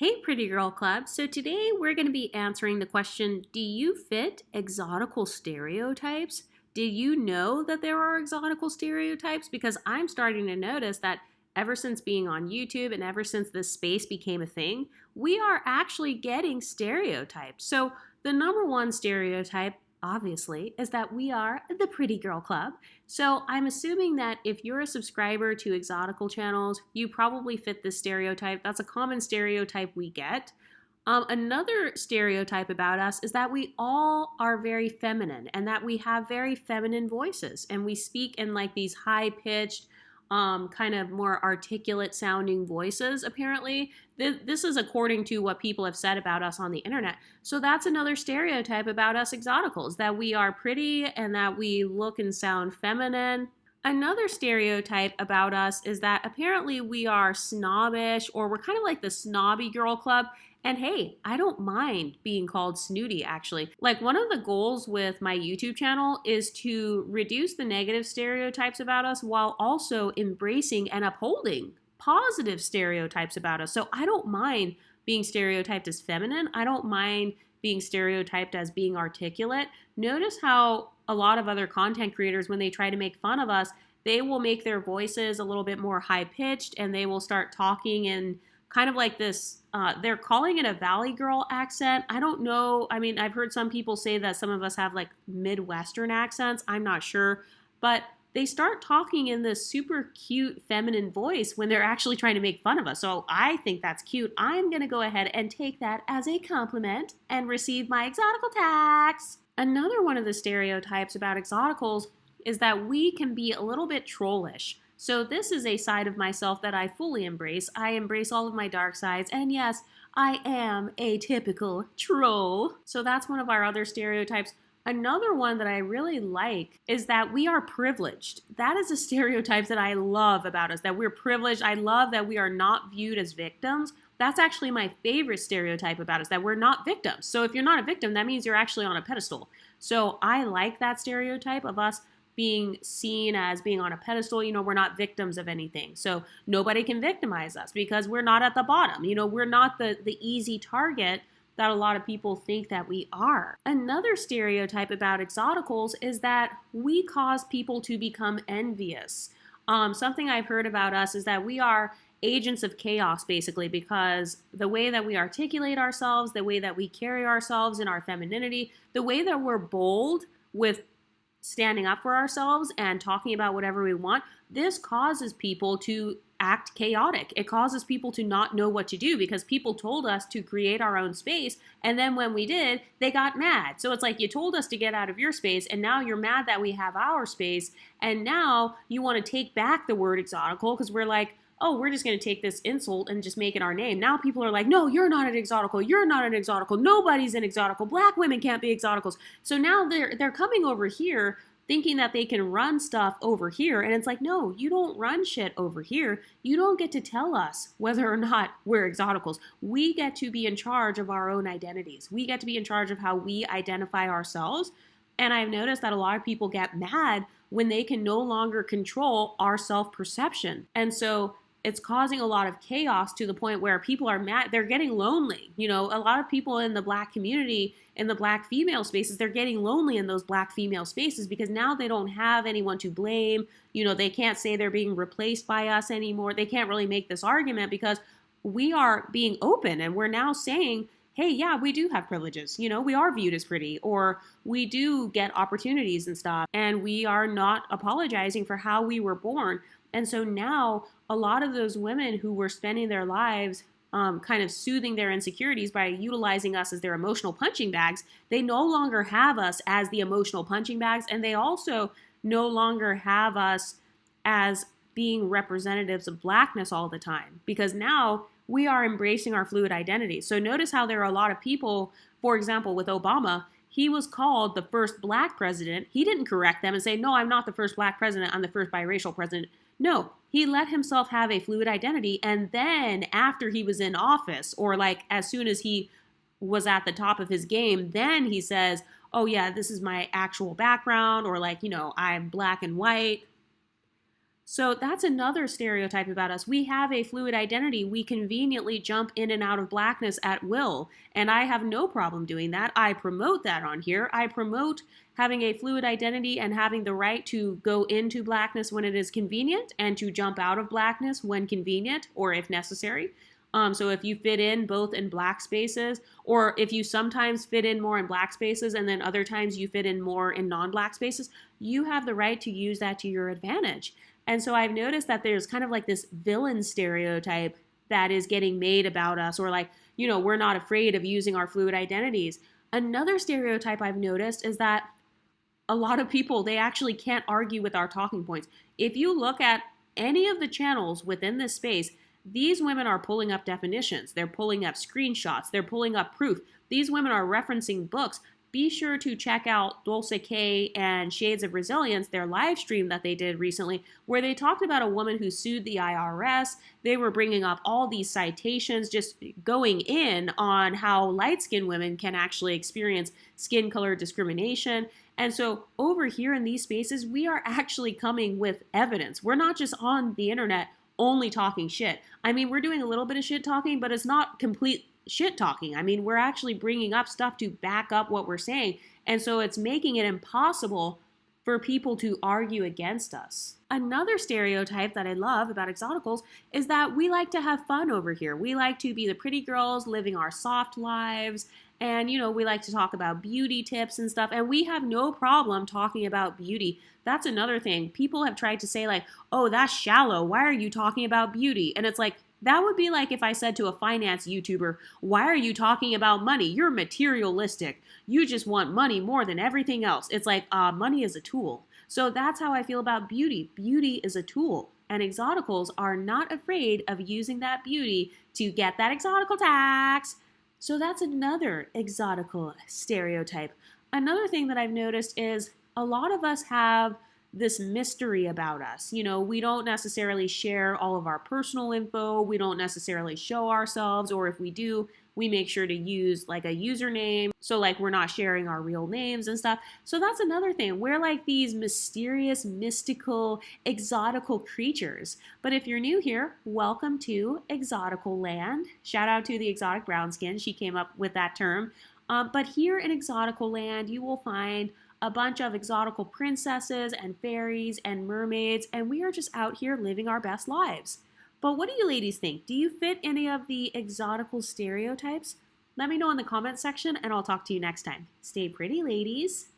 Hey, Pretty Girl Club. So today we're going to be answering the question, do you fit exotical stereotypes? Did you know that there are exotical stereotypes? Because I'm starting to notice that ever since being on YouTube and ever since this space became a thing, we are actually getting stereotypes. So the number one stereotype, obviously, is that we are the Pretty Girl Club. So I'm assuming that if you're a subscriber to Exotical channels, you probably fit this stereotype. That's a common stereotype we get. Another stereotype about us is that we all are very feminine and that we have very feminine voices and we speak in like these high-pitched, kind of more articulate sounding voices, apparently. This is according to what people have said about us on the internet. So that's another stereotype about us exoticals, that we are pretty and that we look and sound feminine. Another stereotype about us is that apparently we are snobbish, or we're kind of like the snobby girl club. And hey, I don't mind being called snooty, actually. Like, one of the goals with my YouTube channel is to reduce the negative stereotypes about us while also embracing and upholding positive stereotypes about us. So I don't mind being stereotyped as feminine. I don't mind being stereotyped as being articulate. Notice how a lot of other content creators, when they try to make fun of us, they will make their voices a little bit more high-pitched and they will start talking in kind of like this, they're calling it a Valley Girl accent. I don't know. I mean, I've heard some people say that some of us have like Midwestern accents. I'm not sure. But they start talking in this super cute feminine voice when they're actually trying to make fun of us. So I think that's cute. I'm going to go ahead and take that as a compliment and receive my exotical tax. Another one of the stereotypes about exoticals is that we can be a little bit trollish. So this is a side of myself that I fully embrace. I embrace all of my dark sides, and yes, I am a typical troll. So that's one of our other stereotypes. Another one that I really like is that we are privileged. That is a stereotype that I love about us, that we're privileged. I love that we are not viewed as victims. That's actually my favorite stereotype about us, that we're not victims. So if you're not a victim, that means you're actually on a pedestal. So I like that stereotype of us being seen as being on a pedestal. You know, we're not victims of anything. So nobody can victimize us because we're not at the bottom. You know, we're not the easy target that a lot of people think that we are. Another stereotype about exoticals is that we cause people to become envious. Something I've heard about us is that we are agents of chaos, basically, because the way that we articulate ourselves, the way that we carry ourselves in our femininity, the way that we're bold with standing up for ourselves and talking about whatever we want, this causes people to act chaotic. It causes people to not know what to do because people told us to create our own space, and then when we did, they got mad. So it's like, you told us to get out of your space, and now you're mad that we have our space, and now you want to take back the word exotical because we're like, oh, we're just going to take this insult and just make it our name. Now people are like, no, you're not an exotical. You're not an exotical. Nobody's an exotical. Black women can't be exoticals. So now they're coming over here thinking that they can run stuff over here. And it's like, no, you don't run shit over here. You don't get to tell us whether or not we're exoticals. We get to be in charge of our own identities. We get to be in charge of how we identify ourselves. And I've noticed that a lot of people get mad when they can no longer control our self-perception. And so it's causing a lot of chaos to the point where people are mad. They're getting lonely. You know, a lot of people in the Black community, in the Black female spaces, they're getting lonely in those Black female spaces because now they don't have anyone to blame. You know, they can't say they're being replaced by us anymore. They can't really make this argument because we are being open and we're now saying, hey, yeah, we do have privileges. You know, we are viewed as pretty, or we do get opportunities and stuff, and we are not apologizing for how we were born. And so now a lot of those women who were spending their lives kind of soothing their insecurities by utilizing us as their emotional punching bags, they no longer have us as the emotional punching bags, and they also no longer have us as being representatives of Blackness all the time, because now we are embracing our fluid identity. So notice how there are a lot of people, for example, with Obama, he was called the first Black president. He didn't correct them and say, no, I'm not the first Black president, I'm the first biracial president. No, he let himself have a fluid identity, and then after he was in office, or like as soon as he was at the top of his game, then he says, oh yeah, this is my actual background, or like, you know, I'm Black and white. So that's another stereotype about us. We have a fluid identity. We conveniently jump in and out of blackness at will. And I have no problem doing that. I promote that on here. I promote having a fluid identity and having the right to go into blackness when it is convenient and to jump out of blackness when convenient or if necessary. So if you fit in both in black spaces, or if you sometimes fit in more in black spaces and then other times you fit in more in non-black spaces, you have the right to use that to your advantage. And so I've noticed that there's kind of like this villain stereotype that is getting made about us, or like, we're not afraid of using our fluid identities. Another stereotype I've noticed is that a lot of people, they actually can't argue with our talking points. If you look at any of the channels within this space, these women are pulling up definitions. They're pulling up screenshots. They're pulling up proof. These women are referencing books. Be sure to check out Dulce K and Shades of Resilience, their live stream that they did recently, where they talked about a woman who sued the IRS. They were bringing up all these citations, just going in on how light-skinned women can actually experience skin color discrimination. And so over here in these spaces, we are actually coming with evidence. We're not just on the internet only talking shit. I mean, we're doing a little bit of shit talking, but it's not complete shit talking. I mean, we're actually bringing up stuff to back up what we're saying. And so it's making it impossible for people to argue against us. Another stereotype that I love about Exoticals is that we like to have fun over here. We like to be the pretty girls living our soft lives. And, we like to talk about beauty tips and stuff. And we have no problem talking about beauty. That's another thing. People have tried to say like, oh, that's shallow. Why are you talking about beauty? And it's like, that would be like if I said to a finance YouTuber, why are you talking about money? You're materialistic. You just want money more than everything else. It's like, money is a tool. So that's how I feel about beauty. Beauty is a tool. And Exoticals are not afraid of using that beauty to get that exotical tax. So that's another exotical stereotype. Another thing that I've noticed is a lot of us have this mystery about us. We don't necessarily share all of our personal info. We don't necessarily show ourselves, or if we do, we make sure to use like a username. So like we're not sharing our real names and stuff. So that's another thing. We're like these mysterious, mystical, exotical creatures. But if you're new here, welcome to Exotical Land. Shout out to the exotic brown skin. She came up with that term. But here in Exotical Land, you will find a bunch of exotical princesses and fairies and mermaids, and we are just out here living our best lives. But what do you ladies think? Do you fit any of the exotical stereotypes? Let me know in the comment section, and I'll talk to you next time. Stay pretty, ladies.